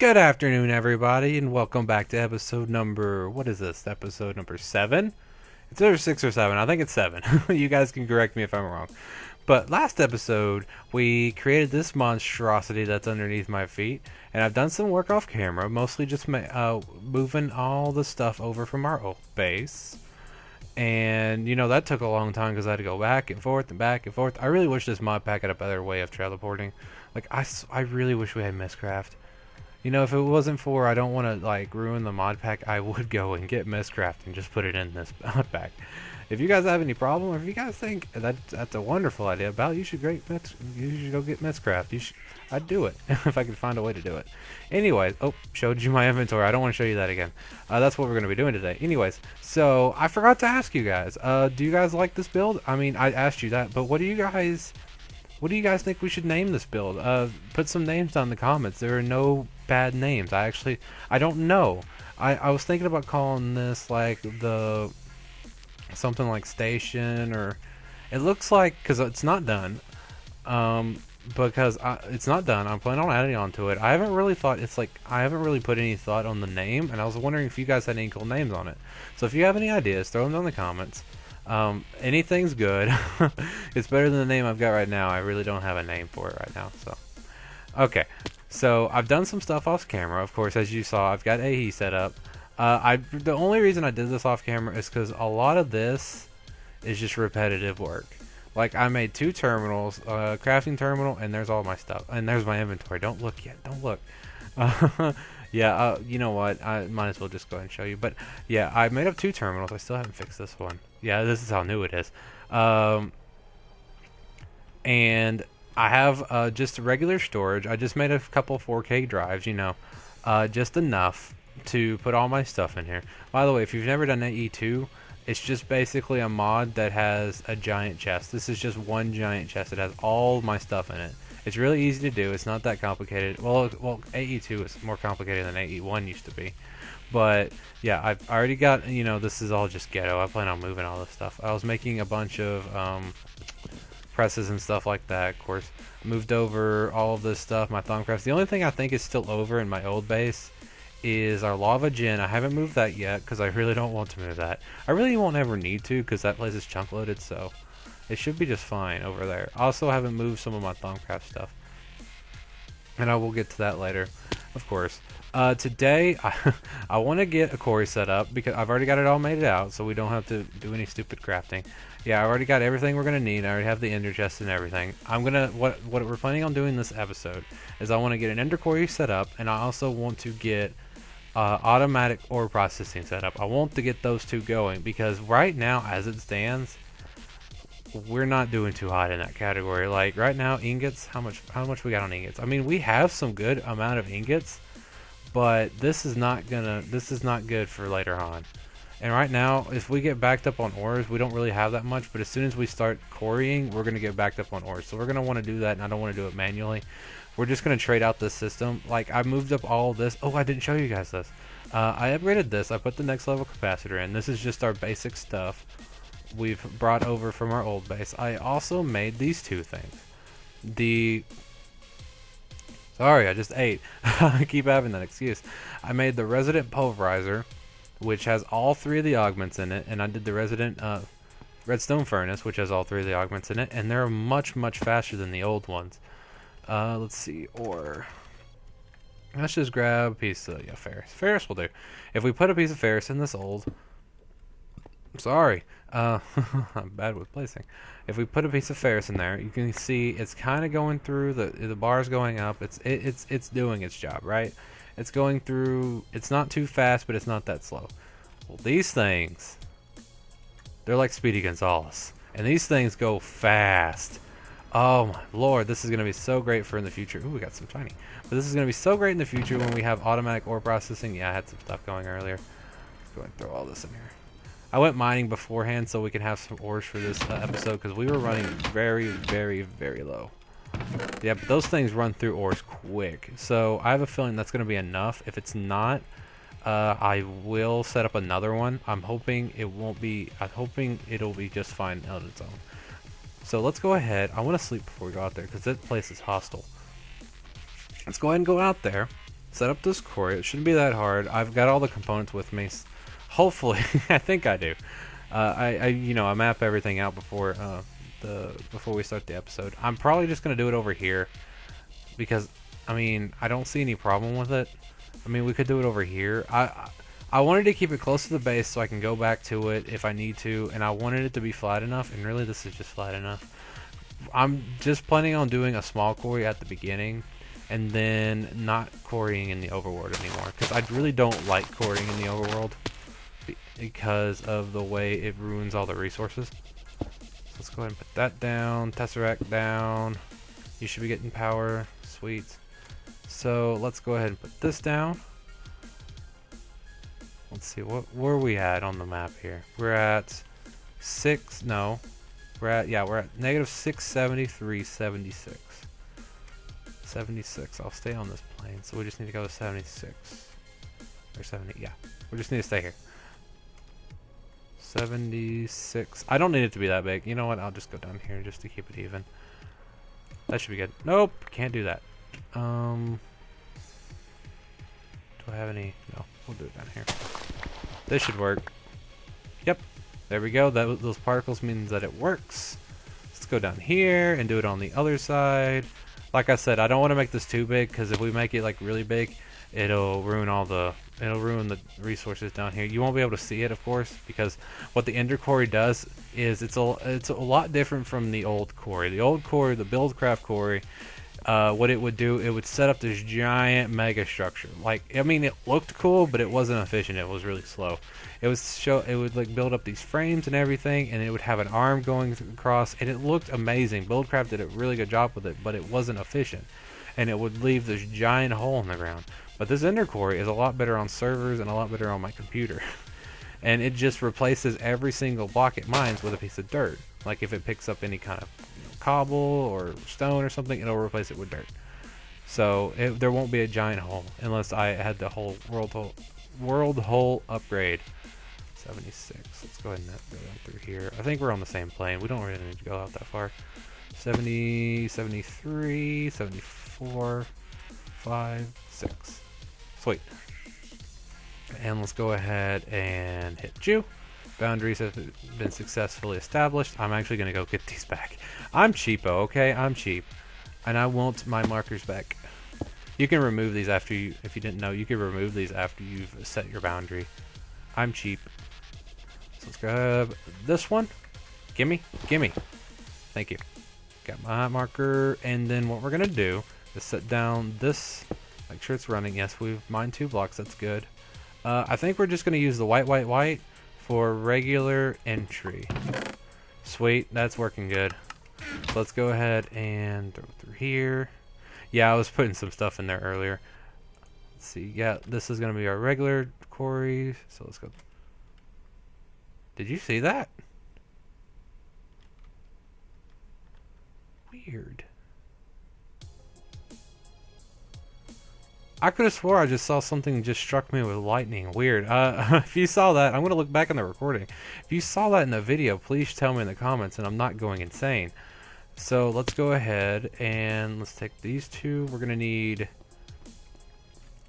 Good afternoon, everybody, and welcome back to episode number, what is this? Episode number 7? It's either 6 or 7. I think it's 7. You guys can correct me if I'm wrong. But last episode, we created this monstrosity that's underneath my feet, and I've done some work off camera, mostly just moving all the stuff over from our old base. And, you know, that took a long time because I had to go back and forth and back and forth. I really wish this mod pack had a better way of teleporting. Like, I really wish we had Mistcraft. You know, if it wasn't for I don't want to like ruin the mod pack, I would go and get Mistcraft and just put it in this mod pack. If you guys have any problem, or if you guys think that's a wonderful idea, you should go get Mistcraft. I'd do it if I could find a way to do it. Anyways, showed you my inventory. I don't want to show you that again. That's what we're going to be doing today. Anyways, so I forgot to ask you guys. Do you guys like this build? I mean, I asked you that, but what do you guys think we should name this build? Put some names down in the comments. There are no bad names. I don't know. I was thinking about calling this like something like Station, or it looks like, because it's not done. It's not done. I'm planning on adding on to it. I haven't really put any thought on the name, and I was wondering if you guys had any cool names on it. So if you have any ideas, throw them down in the comments. Anything's good. It's better than the name I've got right now. I really don't have a name for it right now. So, okay. So I've done some stuff off camera. Of course, as you saw, I've got AE set up. The only reason I did this off camera is because a lot of this is just repetitive work. Like, I made 2 terminals, crafting terminal, and there's all my stuff. And there's my inventory. Don't look yet. Don't look. Yeah, you know what? I might as well just go ahead and show you. But, yeah, I made up 2 terminals. I still haven't fixed this one. Yeah, this is how new it is. And I have just regular storage. I just made a couple 4K drives, you know. Just enough to put all my stuff in here. By the way, if you've never done AE2, it's just basically a mod that has a giant chest. This is just one giant chest. It has all my stuff in it. It's really easy to do. It's not that complicated. Well, AE2 is more complicated than AE1 used to be. But, yeah, I've already got, you know, this is all just ghetto. I plan on moving all this stuff. I was making a bunch of presses and stuff like that, of course. Moved over all of this stuff, my Thaumcrafts. The only thing I think is still over in my old base is our lava gen. I haven't moved that yet because I really don't want to move that. I really won't ever need to because that place is chunk loaded, so it should be just fine over there. I also haven't moved some of my Thaumcraft stuff, and I will get to that later, of course. Today, I want to get a quarry set up because I've already got it all made out, so we don't have to do any stupid crafting. Yeah, I already got everything we're gonna need. I already have the ender chest and everything. What we're planning on doing this episode is I want to get an ender quarry set up, and I also want to get automatic ore processing set up. I want to get those 2 going because right now, as it stands, we're not doing too hot in that category. Like right now, ingots. How much we got on ingots? I mean, we have some good amount of ingots, but this is not good for later on. And right now, if we get backed up on ores, we don't really have that much, but as soon as we start quarrying, we're going to get backed up on ores. So we're going to want to do that, and I don't want to do it manually. We're just going to trade out this system. Like, I moved up all of this. Oh, I didn't show you guys this. I upgraded this. I put the next level capacitor in. This is just our basic stuff we've brought over from our old base. I also made these 2 things. Sorry, I just ate. I keep having that excuse. I made the Resonant pulverizer, which has all 3 of the augments in it, and I did the Resonant redstone furnace, which has all 3 of the augments in it, and they're much faster than the old ones. Let's see, or let's just grab a piece of ferrous. Ferrous will do. If we put a piece of ferrous in this old, sorry, I'm bad with placing. If we put a piece of ferrous in there, you can see it's kind of going through the bars going up. It's doing its job, right? It's going through. It's not too fast, but it's not that slow. Well, these things, they're like Speedy Gonzales, and these things go fast. Oh my lord, this is going to be so great for in the future. Ooh, we got some tiny. But this is going to be so great in the future when we have automatic ore processing. Yeah, I had some stuff going earlier. Let's go ahead and throw all this in here. I went mining beforehand so we can have some ores for this episode because we were running very low. Yeah, but those things run through ores quick. So I have a feeling that's going to be enough. If it's not, I will set up another one. I'm hoping it won't be. I'm hoping it'll be just fine on its own. So let's go ahead. I want to sleep before we go out there because this place is hostile. Let's go ahead and go out there. set up this quarry. It shouldn't be that hard. I've got all the components with me. Hopefully, I think I do. I map everything out before before we start the episode. I'm probably just gonna do it over here because I mean I don't see any problem with it. I mean we could do it over here. I wanted to keep it close to the base so I can go back to it if I need to, and I wanted it to be flat enough, and really this is just flat enough. I'm just planning on doing a small quarry at the beginning and then not quarrying in the overworld anymore because I really don't like quarrying in the overworld because of the way it ruins all the resources. So let's go ahead and put that down, Tesseract down. You should be getting power, sweet. So let's go ahead and put this down. Let's see, where are we at on the map here? We're at we're at negative 673, 76. 76, I'll stay on this plane, so we just need to go to 76. Or 70, yeah. We just need to stay here. 76. I don't need it to be that big. You know what? I'll just go down here just to keep it even. That should be good. Nope, can't do that. Do I have any? No, we'll do it down here. This should work. Yep, there we go. Those particles means that it works. Let's go down here and do it on the other side. Like I said, I don't want to make this too big because if we make it like really big, it'll ruin the resources down here. You won't be able to see it, of course, because what the Ender Quarry does is it's a lot different from the old quarry. The old quarry, the Buildcraft Quarry, what it would do, it would set up this giant mega structure. Like, I mean, it looked cool, but it wasn't efficient. It was really slow. It would like build up these frames and everything, and it would have an arm going across, and it looked amazing. Buildcraft did a really good job with it, but it wasn't efficient, and it would leave this giant hole in the ground. But this Ender Quarry is a lot better on servers and a lot better on my computer. And it just replaces every single block it mines with a piece of dirt. Like if it picks up any kind of cobble or stone or something, it'll replace it with dirt. So there won't be a giant hole unless I had the whole world hole upgrade. 76. Let's go ahead and go down through here. I think we're on the same plane. We don't really need to go out that far. 70, 73, 74, 5, 6. Sweet. And let's go ahead and hit Jew. Boundaries have been successfully established. I'm actually going to go get these back. I'm cheapo, okay? I'm cheap. And I want my markers back. You can remove these after you, if you didn't know, you can remove these after you've set your boundary. I'm cheap. So let's grab this one. Gimme, gimme. Thank you. Got my marker. And then what we're going to do is set down this. Make sure it's running. Yes, we've mined 2 blocks. That's good. I think we're just going to use the white for regular entry. Sweet. That's working good. So let's go ahead and throw it through here. Yeah, I was putting some stuff in there earlier. Let's see. Yeah, this is going to be our regular quarry. So let's go. Did you see that? Weird. I could have swore I just saw something just struck me with lightning. Weird. If you saw that, I'm going to look back in the recording. If you saw that in the video, please tell me in the comments and I'm not going insane. So let's go ahead and let's take these 2. We're going to need...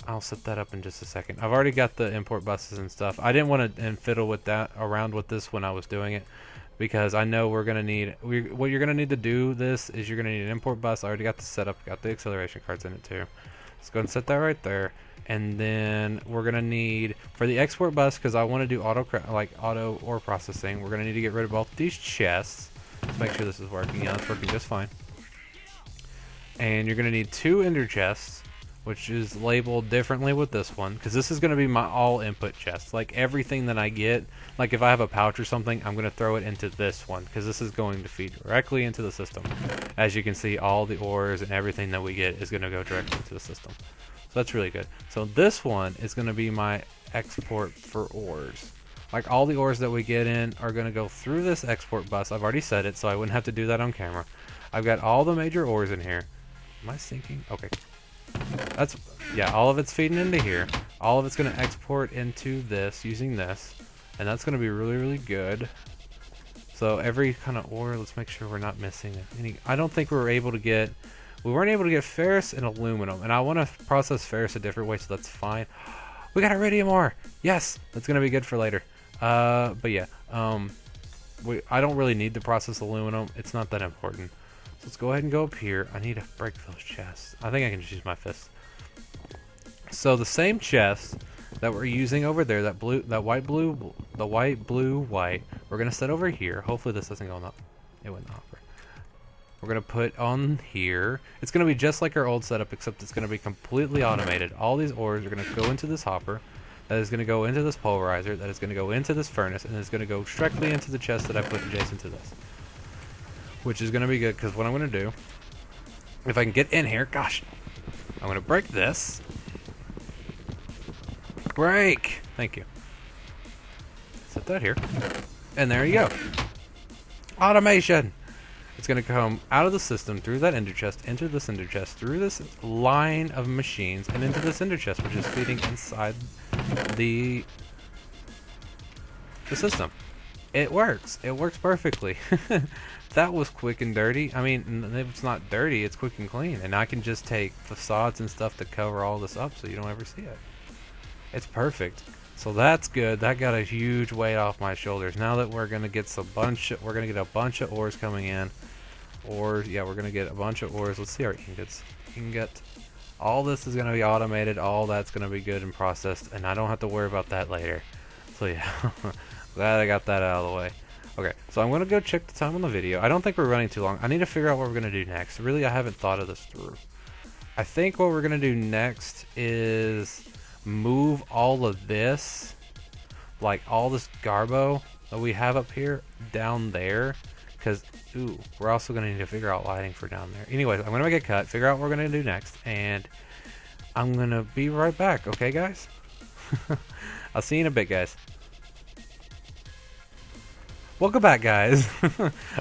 I'll set that up in just a second. I've already got the import buses and stuff. I didn't want to fiddle with that around with this when I was doing it because I know we're going to need... what you're going to need to do this is you're going to need an import bus. I already got the setup, got the acceleration cards in it too. Let's go ahead and set that right there. And then we're going to need, for the export bus, because I want to do auto ore processing, we're going to need to get rid of both these chests. Let's make sure this is working. Yeah, it's working just fine. And you're going to need 2 ender chests, which is labeled differently with this one, because this is going to be my all input chest. Like everything that I get, like if I have a pouch or something, I'm going to throw it into this one, because this is going to feed directly into the system. As you can see, all the ores and everything that we get is going to go directly into the system. So that's really good. So this one is going to be my export for ores. Like all the ores that we get in are going to go through this export bus. I've already said it, so I wouldn't have to do that on camera. I've got all the major ores in here. Am I sinking? Okay. That's, yeah, all of it's feeding into here. All of it's going to export into this using this. And that's going to be really, really good. So every kind of ore, let's make sure we're not missing any. I don't think we were able to get, We weren't able to get ferrous and aluminum, and I want to process ferrous a different way, so that's fine. We got iridium ore. Yes, that's gonna be good for later. But yeah, I don't really need to process aluminum. It's not that important. So let's go ahead and go up here. I need to break those chests. I think I can just use my fist. So the same chest that we're using over there, that white, blue, white, we're gonna set over here. Hopefully this doesn't go in the, it went in the hopper. We're gonna put on here. It's gonna be just like our old setup, except it's gonna be completely automated. All these ores are gonna go into this hopper. That is gonna go into this pulverizer. That is gonna go into this furnace, and it's gonna go directly into the chest that I put adjacent to this. Which is gonna be good, because what I'm gonna do, if I can get in here, gosh, I'm gonna break this. Break! Thank you. Set that here. And there you go. Automation! It's going to come out of the system, through that ender chest, into this ender chest, through this line of machines, and into this ender chest, which is feeding inside the system. It works. It works perfectly. That was quick and dirty. I mean, if it's not dirty, it's quick and clean. And I can just take facades and stuff to cover all this up so you don't ever see it. It's perfect. So that's good. That got a huge weight off my shoulders. Now that we're gonna get a bunch of ores coming in. Ores, yeah, we're gonna get a bunch of ores. Let's see our ingots. Ingot. All this is gonna be automated. All that's gonna be good and processed, and I don't have to worry about that later. So yeah, glad I got that out of the way. Okay, so I'm gonna go check the time on the video. I don't think we're running too long. I need to figure out what we're gonna do next. Really, I haven't thought of this through. I think what we're gonna do next is move all of this, like all this garbo that we have up here, down there, because ooh, we're also gonna need to figure out lighting for down there. Anyways, I'm gonna make a cut, figure out what we're gonna do next, and I'm gonna be right back. Okay, guys? I'll see you in a bit, guys. Welcome back, guys.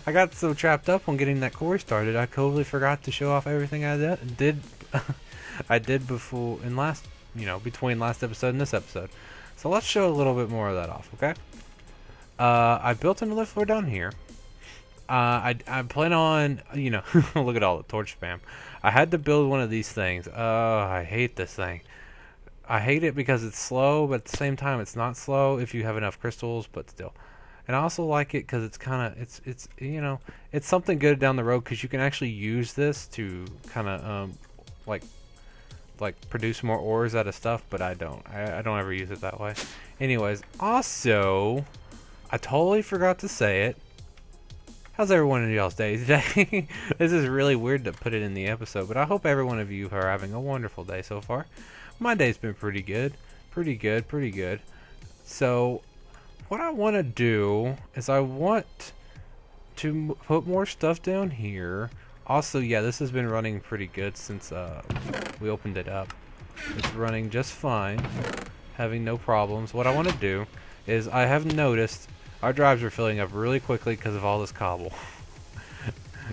I got so trapped up on getting that quarry started, I totally forgot to show off everything I did. I did before in last. Between last episode and this episode. So let's show a little bit more of that off, okay? I built another floor down here. I plan on, look at all the torch spam. I had to build one of these things. I hate this thing. I hate it because it's slow, but at the same time it's not slow if you have enough crystals, but still. And I also like it because it's kind of, it's something good down the road because you can actually use this to kind of, like produce more ores out of stuff, but I don't ever use it that way. Anyways, also I totally forgot to say it. How's everyone in y'all's day today? This is really weird to put it in the episode, but I hope every one of you are having a wonderful day so far. My day's been pretty good. So what I want to do is I want to put more stuff down here. Also, yeah, this has been running pretty good since we opened it up. It's running just fine, having no problems. What I want to do is I have noticed our drives are filling up really quickly because of all this cobble.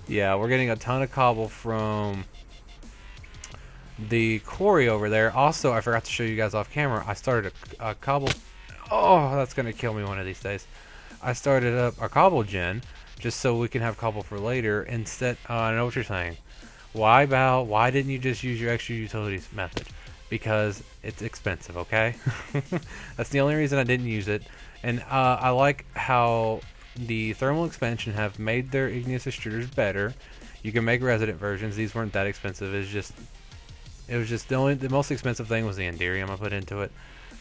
Yeah, we're getting a ton of cobble from the quarry over there. Also, I forgot to show you guys off camera. I started a cobble. Oh, that's going to kill me one of these days. I started up a cobble gen, just so we can have cobble for later instead. I know what you're saying. Why, Val? Why didn't you just use your extra utilities method? Because it's expensive, okay? That's the only reason I didn't use it. And I like how the thermal expansion have made their igneous extruders better. You can make resident versions. These weren't that expensive. It was just the most expensive thing was the Enderium I put into it.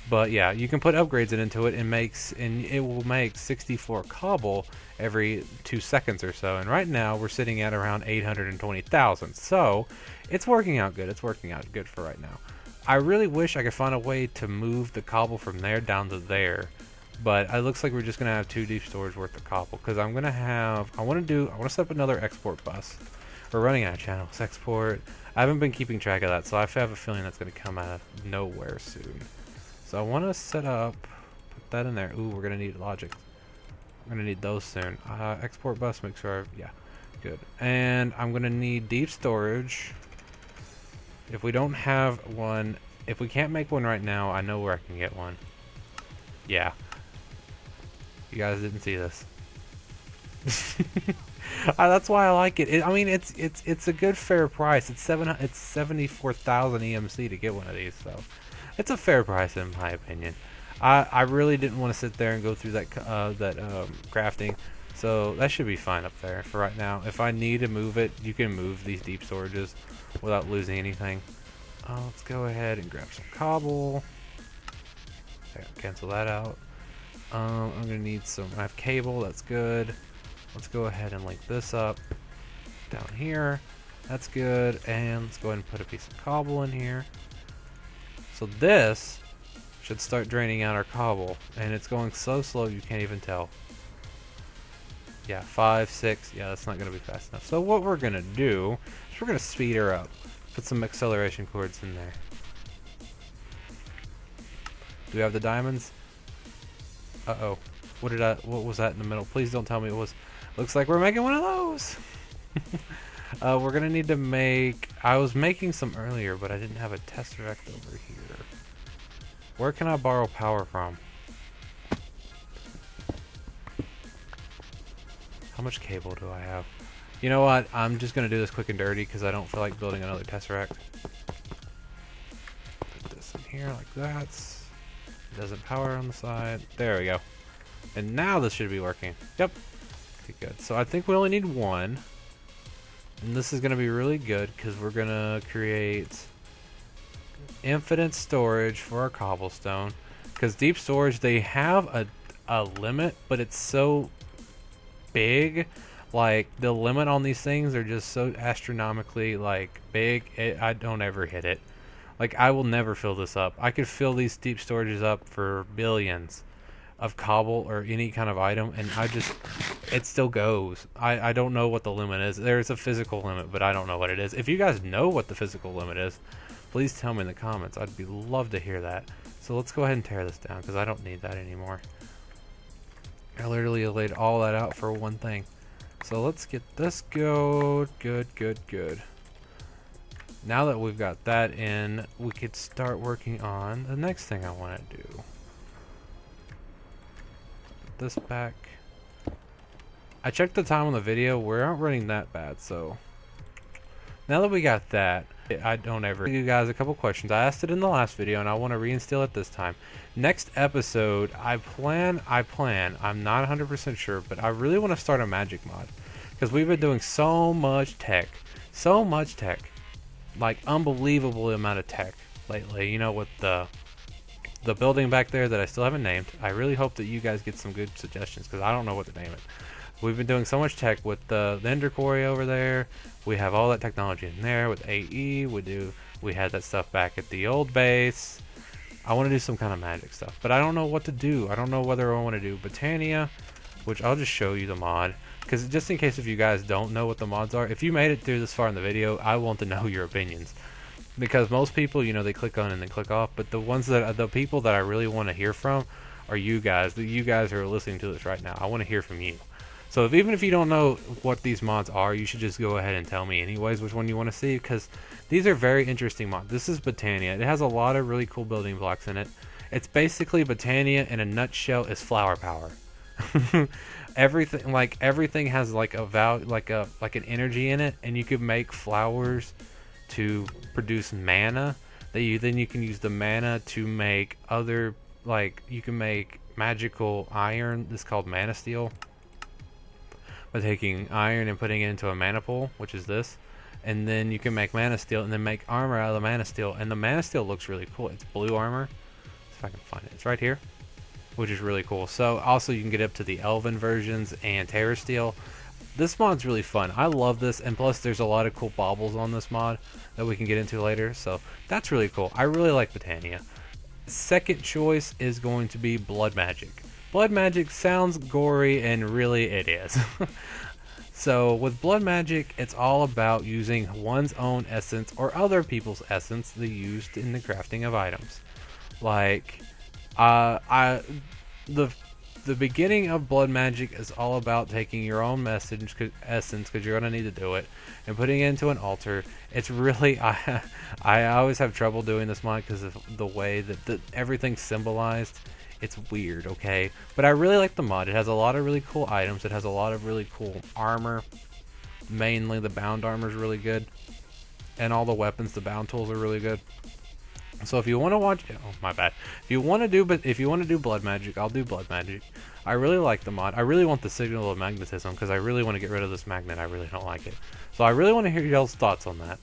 But yeah, you can put upgrades into it and it will make 64 cobble every 2 seconds or so. And right now we're sitting at around 820,000. So it's working out good. It's working out good for right now. I really wish I could find a way to move the cobble from there down to there. But it looks like we're just gonna have 2 deep storage worth of cobble because I want to set up another export bus. We're running out of channels. Export. I haven't been keeping track of that, so I have a feeling that's gonna come out of nowhere soon. So I want to set up, put that in there. Ooh, we're going to need logic. I'm going to need those soon. Export bus, make sure, yeah, good. And I'm going to need deep storage. If we don't have one, if we can't make one right now, I know where I can get one. Yeah. You guys didn't see this. That's why I like it. I mean, it's a good fair price. It's 74,000 EMC to get one of these, so it's a fair price in my opinion. I really didn't want to sit there and go through that crafting, so that should be fine up there for right now. If I need to move it, you can move these deep storages without losing anything. Let's go ahead and grab some cobble. Okay, cancel that out. I'm gonna need some. I have cable. That's good. Let's go ahead and link this up down here. That's good. And let's go ahead and put a piece of cobble in here. So this should start draining out our cobble, and it's going so slow you can't even tell. Yeah, 5, 6. Yeah, that's not gonna be fast enough. So what we're gonna do is we're gonna speed her up. Put some acceleration cords in there. Do we have the diamonds? Uh-oh. What was that in the middle? Please don't tell me it was. Looks like we're making one of those. We're gonna need to make. I was making some earlier, but I didn't have a tesseract over here. Where can I borrow power from? How much cable do I have? You know what? I'm just gonna do this quick and dirty because I don't feel like building another tesseract. Put this in here like that. It doesn't power on the side. There we go. And now this should be working. Yep. Okay, good. So I think we only need one. And this is going to be really good because we're going to create infinite storage for our cobblestone. Because deep storage, they have a limit, but it's so big. Like, the limit on these things are just so astronomically, like, big. I don't ever hit it. Like, I will never fill this up. I could fill these deep storages up for billions of cobble or any kind of item, and it still goes. I don't know what the limit is. There's a physical limit, but I don't know what it is. If you guys know what the physical limit is, please tell me in the comments. I'd love to hear that. So let's go ahead and tear this down, because I don't need that anymore. I literally laid all that out for one thing. So let's get this good. Now that we've got that in, we could start working on the next thing I want to do. Put this back. I checked the time on the video. We aren't running that bad, so now that we got that, I don't ever give you guys a couple questions. I asked it in the last video, and I want to reinstill it this time. Next episode, I plan, I'm not 100% sure, but I really want to start a magic mod, because we've been doing so much tech, like unbelievable amount of tech lately, you know, with the building back there that I still haven't named. I really hope that you guys get some good suggestions, because I don't know what to name it. We've been doing so much tech with the Ender Quarry over there. We have all that technology in there with AE. We had that stuff back at the old base. I want to do some kind of magic stuff, but I don't know what to do. I don't know whether I want to do Botania, which I'll just show you the mod, because just in case if you guys don't know what the mods are, if you made it through this far in the video, I want to know your opinions, because most people, you know, they click on and then click off, but the people that I really want to hear from are you guys. You guys are listening to this right now. I want to hear from you. So even if you don't know what these mods are, you should just go ahead and tell me anyways which one you want to see, because these are very interesting mods. This is Botania. It has a lot of really cool building blocks in it. It's basically Botania in a nutshell is flower power. everything has like a value, like an energy in it, and you can make flowers to produce mana. Then you can use the mana to make other, like, you can make magical iron. This is called mana steel. By taking iron and putting it into a mana pool, which is this, and then you can make mana steel and then make armor out of the mana steel, and the mana steel looks really cool. It's blue armor. If I can find it, it's right here, which is really cool. So also you can get up to the elven versions and terra steel. This mod's really fun. I love this, and plus there's a lot of cool baubles on this mod that we can get into later, so that's really cool. I really like Botania. Second choice is going to be blood magic. Blood magic sounds gory, and really it is. So with blood magic, it's all about using one's own essence or other people's essence they used in the crafting of items. Like, the beginning of blood magic is all about taking your own essence, because you're going to need to do it, and putting it into an altar. It's really, I always have trouble doing this mod because of the way that everything's symbolized It's weird, okay? But I really like the mod. It has a lot of really cool items. It has a lot of really cool armor. Mainly the bound armor is really good. And all the weapons, the bound tools are really good. So if you want to watch, oh my bad. If you want to do blood magic, I'll do blood magic. I really like the mod. I really want the signal of magnetism because I really want to get rid of this magnet. I really don't like it. So I really want to hear y'all's thoughts on that.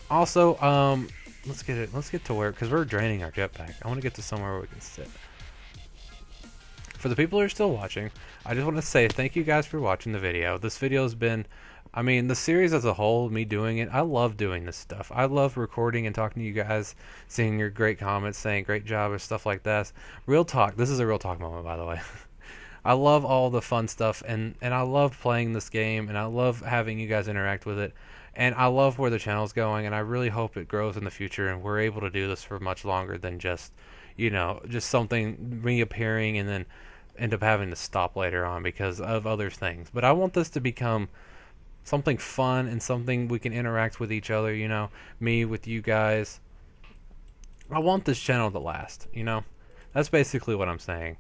Also, let's get to work because we're draining our jetpack. I want to get to somewhere where we can sit. For the people who are still watching, I just want to say thank you guys for watching the video. This video has been, I mean, the series as a whole, me doing it, I love doing this stuff. I love recording and talking to you guys, seeing your great comments, saying great job or stuff like that. Real talk. This is a real talk moment, by the way. I love all the fun stuff, and I love playing this game, and I love having you guys interact with it, and I love where the channel's going, and I really hope it grows in the future, and we're able to do this for much longer than just, you know, just something reappearing and then end up having to stop later on because of other things. But I want this to become something fun and something we can interact with each other, you know, me with you guys. I want this channel to last, you know. That's basically what I'm saying.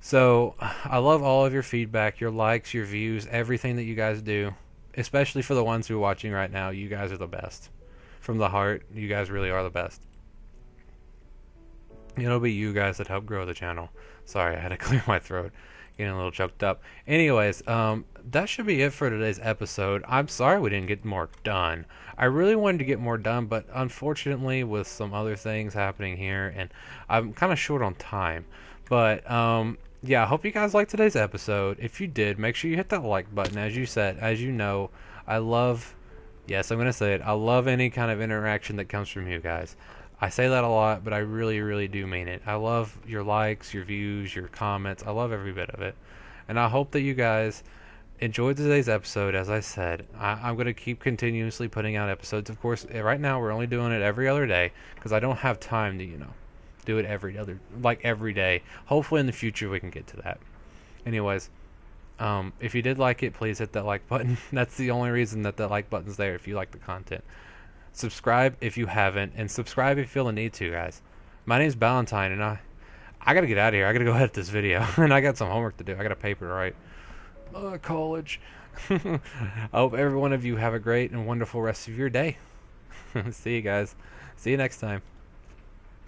So I love all of your feedback, your likes, your views, everything that you guys do, especially for the ones who are watching right now. You guys are the best. From the heart, you guys really are the best. It'll be you guys that help grow the channel. Sorry, I had to clear my throat. Getting a little choked up. Anyways, that should be it for today's episode. I'm sorry we didn't get more done. I really wanted to get more done, but unfortunately with some other things happening here, and I'm kind of short on time. But, yeah, I hope you guys liked today's episode. If you did, make sure you hit that like button. As you said, as you know, I love, yes, I'm going to say it, I love any kind of interaction that comes from you guys. I say that a lot, but I really, really do mean it. I love your likes, your views, your comments. I love every bit of it. And I hope that you guys enjoyed today's episode. As I said, I'm going to keep continuously putting out episodes. Of course, right now we're only doing it every other day because I don't have time to, you know, do it every day. Hopefully in the future we can get to that. Anyways, if you did like it, please hit that like button. That's the only reason that like button's there, if you like the content. Subscribe if you haven't, and subscribe if you feel the need to, guys. My name's Valentine, and I gotta get out of here. I gotta go edit this video, and I got some homework to do. I got a paper to write. College. I hope every one of you have a great and wonderful rest of your day. See you guys. See you next time.